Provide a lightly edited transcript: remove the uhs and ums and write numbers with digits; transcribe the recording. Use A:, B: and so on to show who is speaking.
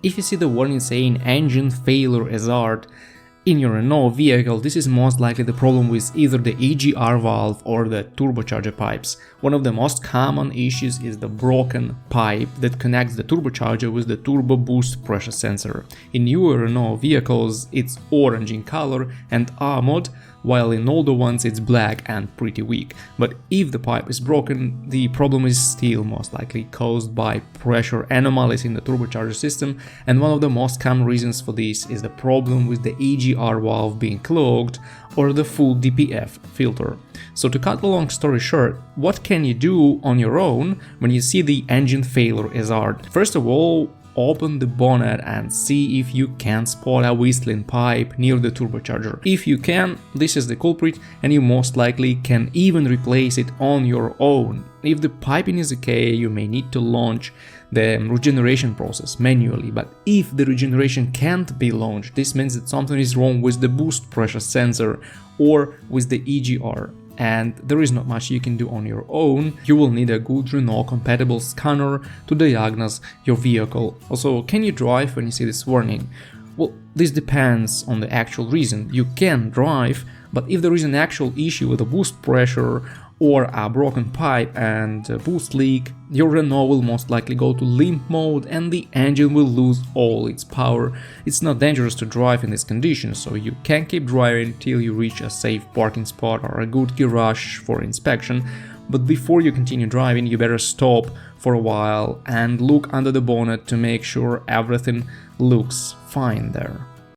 A: If you see the warning saying engine failure hazard in your Renault vehicle, this is most likely the problem with either the EGR valve or the turbocharger pipes. One of the most common issues is the broken pipe that connects the turbocharger with the turbo boost pressure sensor. In newer Renault vehicles it's orange in color and armored, while in older ones it's black and pretty weak. But if the pipe is broken, the problem is still most likely caused by pressure anomalies in the turbocharger system, and one of the most common reasons for this is the problem with the EGR valve being clogged or the full DPF filter. So to cut a long story short, what can you do on your own when you see the engine failure hazard? First of all, open the bonnet and see if you can spot a whistling pipe near the turbocharger. If you can, this is the culprit and you most likely can even replace it on your own. If the piping is okay, you may need to launch the regeneration process manually, but if the regeneration can't be launched, this means that something is wrong with the boost pressure sensor or with the EGR. And there is not much you can do on your own. You will need a good Renault compatible scanner to diagnose your vehicle. Also, can you drive when you see this warning? Well, this depends on the actual reason. You can drive, but if there is an actual issue with the boost pressure or a broken pipe and a boost leak, your Renault will most likely go to limp mode and the engine will lose all its power. It's not dangerous to drive in this condition, so you can keep driving till you reach a safe parking spot or a good garage for inspection. But before you continue driving, you better stop for a while and look under the bonnet to make sure everything looks fine there.